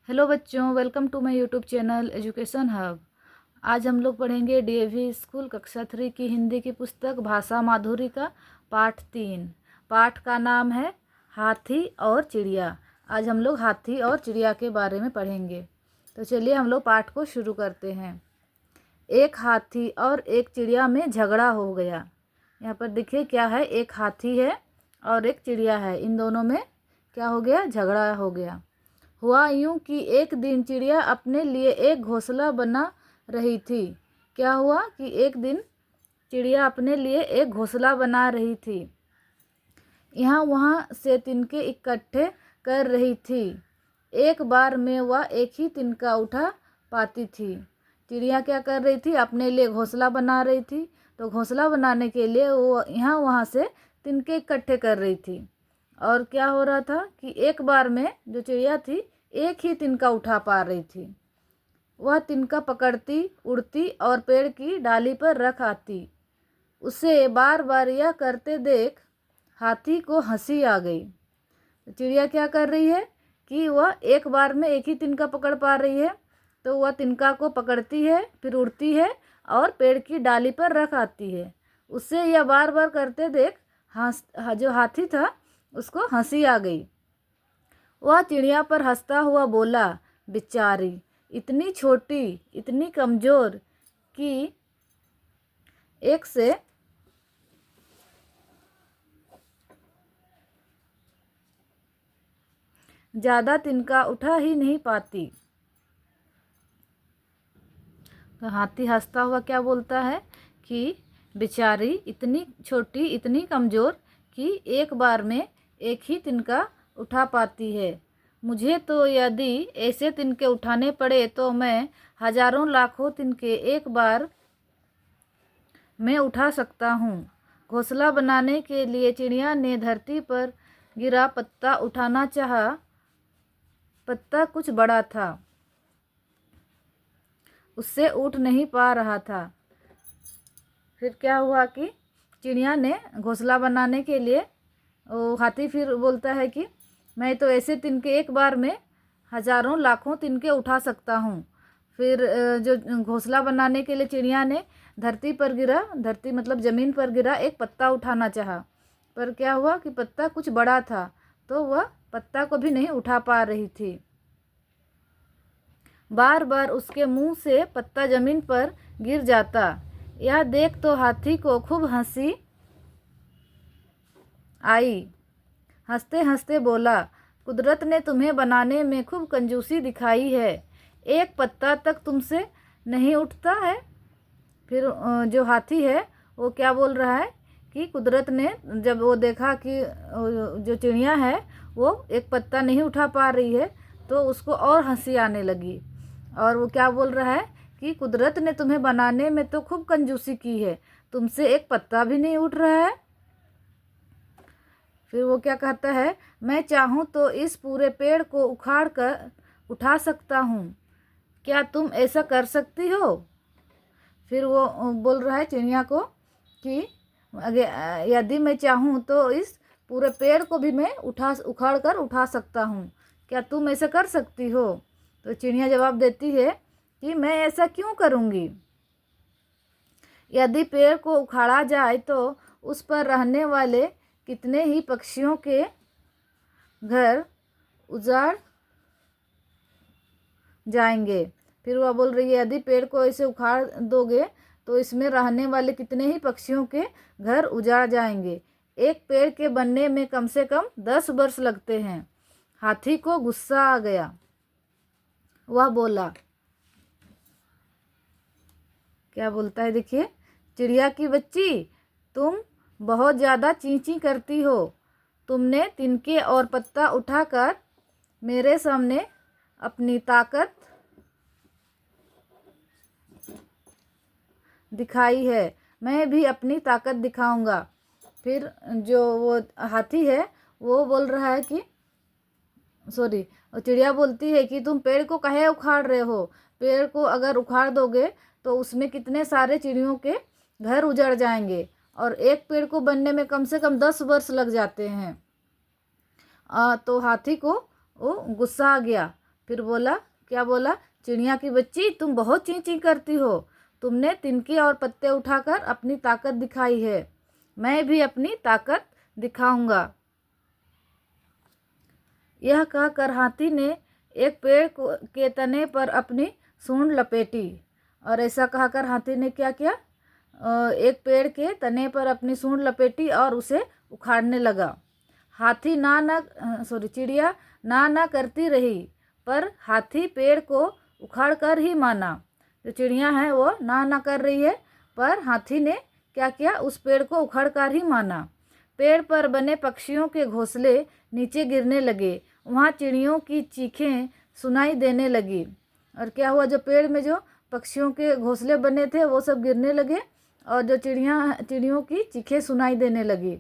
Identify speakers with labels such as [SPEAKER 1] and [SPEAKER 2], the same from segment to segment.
[SPEAKER 1] Hello बच्चों, welcome to my YouTube channel Education Hub. आज हम लोग पढ़ेंगे डीएवी स्कूल कक्षा 3 की हिंदी की पुस्तक भाषा माधुरी का पाठ 3। पाठ का नाम है हाथी और चिड़िया। आज हम लोग हाथी और चिड़िया के बारे में पढ़ेंगे। तो चलिए हम लोग पाठ को शुरू करते हैं। एक हाथी और एक चिड़िया में झगड़ा हो गया। यहाँ पर देखिए क्या है, एक हाथी है और एक चिड़िया है। इन दोनों में क्या हो गया, झगड़ा हो गया। हुआ यूं कि एक दिन चिड़िया अपने लिए एक घोंसला बना रही थी। क्या हुआ कि एक दिन चिड़िया अपने लिए एक घोंसला बना रही थी। यहाँ वहाँ से तिनके इकट्ठे कर रही थी। एक बार में वह एक ही तिनका उठा पाती थी। चिड़िया क्या कर रही थी, अपने लिए घोंसला बना रही थी। तो घोंसला बनाने के लिए वो यहाँ वहाँ से तिनके इकट्ठे कर रही थी। और क्या हो रहा था कि एक बार में जो चिड़िया थी एक ही तिनका उठा पा रही थी। वह तिनका पकड़ती, उड़ती और पेड़ की डाली पर रख आती। उसे बार बार यह करते देख हाथी को हंसी आ गई। चिड़िया क्या कर रही है कि वह एक बार में एक ही तिनका पकड़ पा रही है, तो वह तिनका को पकड़ती है, फिर उड़ती है और पेड़ की डाली पर रख आती है। उससे यह बार बार करते देख जो हाथी था उसको हंसी आ गई। वह चिड़िया पर हंसता हुआ बोला, बेचारी इतनी छोटी, इतनी कमज़ोर कि एक से ज़्यादा तिनका उठा ही नहीं पाती। तो हाथी हंसता हुआ क्या बोलता है कि बेचारी इतनी छोटी, इतनी कमज़ोर कि एक बार में एक ही तिनका उठा पाती है। मुझे तो यदि ऐसे तिनके उठाने पड़े तो मैं हजारों लाखों तिनके एक बार में उठा सकता हूँ। घोंसला बनाने के लिए चिड़िया ने धरती पर गिरा पत्ता उठाना चाहा। पत्ता कुछ बड़ा था, उससे उठ नहीं पा रहा था। फिर क्या हुआ कि चिड़िया ने घोंसला बनाने के लिए हाथी फिर बोलता है कि मैं तो ऐसे तिनके एक बार में हजारों लाखों तिनके उठा सकता हूँ। फिर जो घोंसला बनाने के लिए चिड़िया ने धरती पर गिरा, धरती मतलब ज़मीन पर गिरा एक पत्ता उठाना चाहा, पर क्या हुआ कि पत्ता कुछ बड़ा था, तो वह पत्ता को भी नहीं उठा पा रही थी। बार बार उसके मुंह से पत्ता ज़मीन पर गिर जाता। यह देख तो हाथी को खूब हंसी आई। हंसते हंसते बोला, कुदरत ने तुम्हें बनाने में खूब कंजूसी दिखाई है। एक पत्ता तक तुमसे नहीं उठता है। फिर जो हाथी है वो क्या बोल रहा है कि कुदरत ने जब वो देखा कि जो चिड़िया है वो एक पत्ता नहीं उठा पा रही है, तो उसको और हंसी आने लगी। और वो क्या बोल रहा है कि कुदरत ने तुम्हें बनाने में तो खूब कंजूसी की है, तुमसे एक पत्ता भी नहीं उठ रहा है। फिर वो क्या कहता है, मैं चाहूँ तो इस पूरे पेड़ को उखाड़ कर उठा सकता हूँ, क्या तुम ऐसा कर सकती हो? फिर वो बोल रहा है चिड़िया को कि यदि मैं चाहूँ तो इस पूरे पेड़ को भी मैं उखाड़ कर उठा सकता हूँ, क्या तुम ऐसा कर सकती हो? तो चिड़िया जवाब देती है कि मैं ऐसा क्यों करूँगी। यदि पेड़ को उखाड़ा जाए तो उस पर रहने वाले कितने ही पक्षियों के घर उजाड़ जाएंगे। फिर वह बोल रही है, यदि पेड़ को ऐसे उखाड़ दोगे तो इसमें रहने वाले कितने ही पक्षियों के घर उजाड़ जाएंगे। एक पेड़ के बनने में कम से कम 10 वर्ष लगते हैं। हाथी को गुस्सा आ गया। वह बोला, क्या बोलता है देखिए, चिड़िया की बच्ची, तुम बहुत ज़्यादा चींची करती हो। तुमने तिनके और पत्ता उठाकर मेरे सामने अपनी ताकत दिखाई है, मैं भी अपनी ताकत दिखाऊंगा। फिर जो वो हाथी है वो बोल रहा है कि चिड़िया बोलती है कि तुम पेड़ को काहे उखाड़ रहे हो। पेड़ को अगर उखाड़ दोगे तो उसमें कितने सारे चिड़ियों के घर उजड़ जाएंगे और एक पेड़ को बनने में कम से कम 10 वर्ष लग जाते हैं। तो हाथी को वो गुस्सा आ गया। फिर बोला, क्या बोला, चिड़िया की बच्ची तुम बहुत ची ची करती हो, तुमने तिनके और पत्ते उठाकर अपनी ताकत दिखाई है, मैं भी अपनी ताकत दिखाऊंगा। यह कहकर हाथी ने एक पेड़ के तने पर अपनी सूंड लपेटी। और ऐसा कहकर हाथी ने क्या किया, एक पेड़ के तने पर अपनी सूंड लपेटी और उसे उखाड़ने लगा। हाथी चिड़िया ना करती रही, पर हाथी पेड़ को उखाड़ कर ही माना। जो चिड़िया है वो ना कर रही है, पर हाथी ने क्या किया, उस पेड़ को उखाड़ कर ही माना। पेड़ पर बने पक्षियों के घोंसले नीचे गिरने लगे, वहाँ चिड़ियों की चीखें सुनाई देने लगी। और क्या हुआ, जो पेड़ में जो पक्षियों के घोंसले बने थे वो सब गिरने लगे और जो चिड़ियों की चीखें सुनाई देने लगी।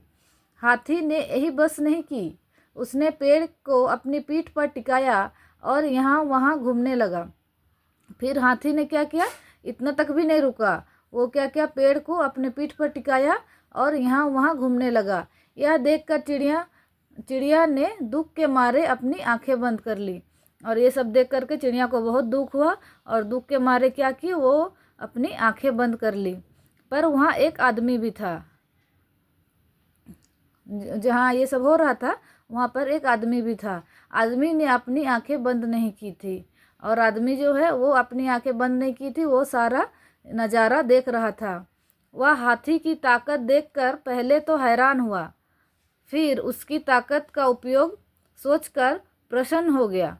[SPEAKER 1] हाथी ने यही बस नहीं की, उसने पेड़ को अपनी पीठ पर टिकाया और यहाँ वहाँ घूमने लगा। फिर हाथी ने क्या किया, इतना तक भी नहीं रुका, वो क्या किया, पेड़ को अपने पीठ पर टिकाया और यहाँ वहाँ घूमने लगा। यह देखकर चिड़िया ने दुख के मारे अपनी आंखें बंद कर ली। और ये सब देख करके चिड़िया को बहुत दुख हुआ और दुख के मारे क्या की, वो अपनी आंखें बंद कर ली। पर वहाँ एक आदमी भी था, जहाँ ये सब हो रहा था वहाँ पर एक आदमी भी था। आदमी ने अपनी आंखें बंद नहीं की थी, और आदमी जो है वो अपनी आंखें बंद नहीं की थी, वो सारा नज़ारा देख रहा था। वह हाथी की ताकत देखकर पहले तो हैरान हुआ, फिर उसकी ताकत का उपयोग सोचकर प्रसन्न हो गया।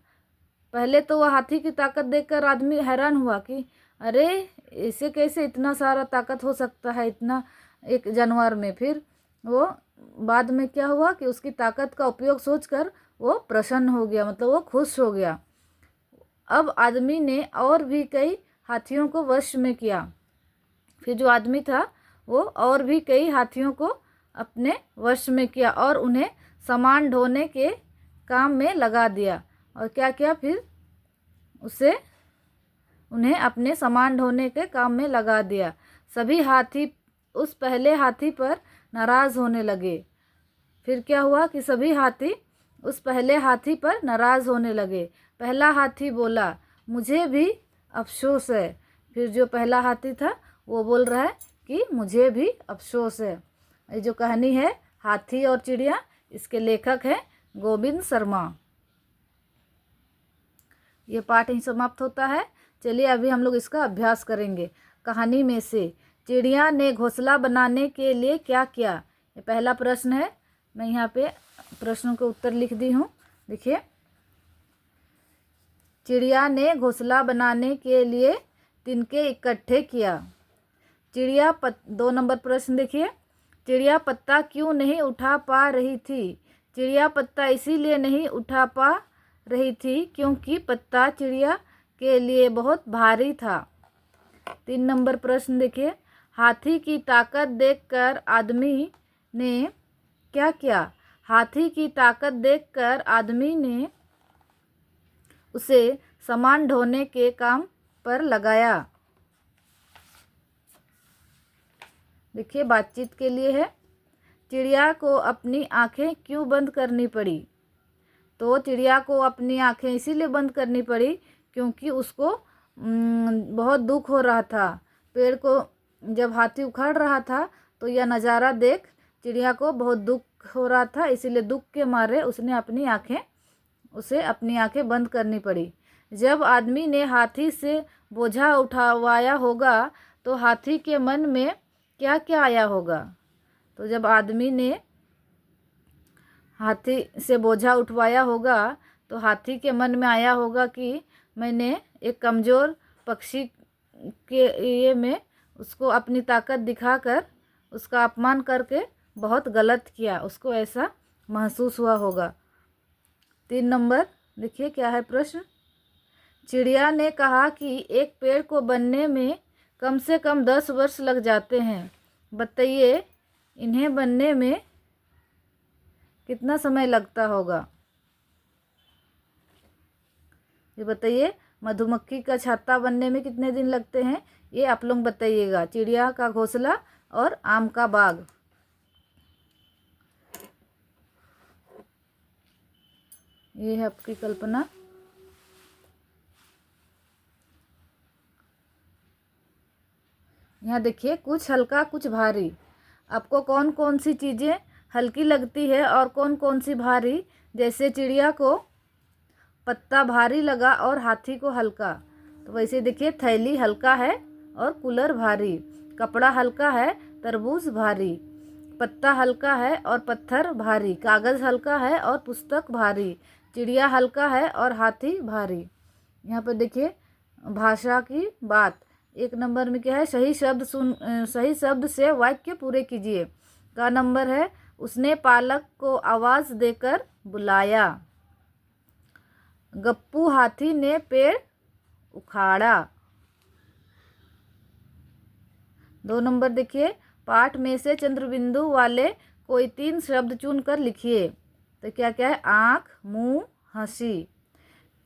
[SPEAKER 1] पहले तो वह हाथी की ताकत देखकर आदमी हैरान हुआ कि अरे इसे कैसे इतना सारा ताकत हो सकता है, इतना एक जानवर में। फिर वो बाद में क्या हुआ कि उसकी ताकत का उपयोग सोचकर वो प्रसन्न हो गया, मतलब वो खुश हो गया। अब आदमी ने और भी कई हाथियों को वश में किया। फिर जो आदमी था वो और भी कई हाथियों को अपने वश में किया और उन्हें सामान ढोने के काम में लगा दिया। और क्या किया, फिर उन्हें अपने सामान ढोने के काम में लगा दिया। सभी हाथी उस पहले हाथी पर नाराज़ होने लगे। फिर क्या हुआ कि सभी हाथी उस पहले हाथी पर नाराज़ होने लगे। पहला हाथी बोला, मुझे भी अफसोस है। फिर जो पहला हाथी था वो बोल रहा है कि मुझे भी अफसोस है। ये जो कहानी है हाथी और चिड़िया, इसके लेखक हैं गोविंद शर्मा। ये पाठ ही समाप्त होता है। चलिए अभी हम लोग इसका अभ्यास करेंगे। कहानी में से चिड़िया ने घोंसला बनाने के लिए क्या किया, ये पहला प्रश्न है। मैं यहाँ पे प्रश्नों के उत्तर लिख दी हूँ, देखिए। चिड़िया ने घोंसला बनाने के लिए तिनके इकट्ठे किया। 2 नंबर प्रश्न देखिए, चिड़िया पत्ता क्यों नहीं उठा पा रही थी। चिड़िया पत्ता इसीलिए नहीं उठा पा रही थी क्योंकि पत्ता चिड़िया के लिए बहुत भारी था। 3 नंबर प्रश्न देखिए, हाथी की ताकत देखकर आदमी ने क्या किया। हाथी की ताकत देखकर आदमी ने उसे सामान ढोने के काम पर लगाया। देखिए बातचीत के लिए है, चिड़िया को अपनी आंखें क्यों बंद करनी पड़ी। तो चिड़िया को अपनी आंखें इसीलिए बंद करनी पड़ी क्योंकि उसको बहुत दुख हो रहा था। पेड़ को जब हाथी उखाड़ रहा था तो यह नज़ारा देख चिड़िया को बहुत दुख हो रहा था, इसीलिए दुख के मारे उसे अपनी आंखें बंद करनी पड़ी। जब आदमी ने हाथी से बोझा उठवाया होगा तो हाथी के मन में क्या क्या आया होगा। तो जब आदमी ने हाथी से बोझा उठवाया होगा तो हाथी के मन में आया होगा कि मैंने एक कमज़ोर पक्षी के ये में उसको अपनी ताकत दिखाकर उसका अपमान करके बहुत गलत किया, उसको ऐसा महसूस हुआ होगा। 3 नंबर देखिए क्या है प्रश्न। चिड़िया ने कहा कि एक पेड़ को बनने में कम से कम 10 वर्ष लग जाते हैं, बताइए इन्हें बनने में कितना समय लगता होगा। ये बताइए मधुमक्खी का छत्ता बनने में कितने दिन लगते हैं, ये आप लोग बताइएगा। चिड़िया का घोंसला और आम का बाग। ये है आपकी कल्पना। यहाँ देखिए, कुछ हल्का कुछ भारी। आपको कौन कौन सी चीज़ें हल्की लगती है और कौन कौन सी भारी? जैसे चिड़िया को पत्ता भारी लगा और हाथी को हल्का, तो वैसे देखिए, थैली हल्का है और कूलर भारी, कपड़ा हल्का है, तरबूज भारी, पत्ता हल्का है और पत्थर भारी, कागज़ हल्का है और पुस्तक भारी, चिड़िया हल्का है और हाथी भारी। यहाँ पर देखिए, भाषा की बात। 1 नंबर में क्या है? सही शब्द से वाक्य पूरे कीजिए। का नंबर है, उसने पालक को आवाज़ देकर बुलाया। गप्पू हाथी ने पेड़ उखाड़ा। 2 नंबर देखिए, पाठ में से चंद्रबिंदु वाले कोई 3 शब्द चुनकर लिखिए। तो क्या क्या है? आँख, मुंह, हंसी।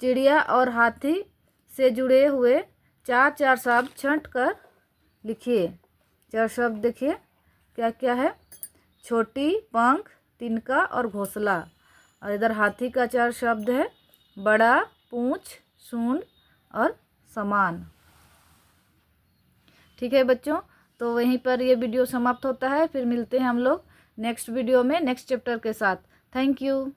[SPEAKER 1] चिड़िया और हाथी से जुड़े हुए 4 शब्द छंट कर लिखिए। 4 शब्द देखिए क्या क्या है? छोटी, पंख, तिनका और घोंसला। और इधर हाथी का 4 शब्द है, बड़ा, पूंछ, सूंड और समान। ठीक है बच्चों, तो वहीं पर ये वीडियो समाप्त होता है। फिर मिलते हैं हम लोग नेक्स्ट वीडियो में नेक्स्ट चैप्टर के साथ। Thank you.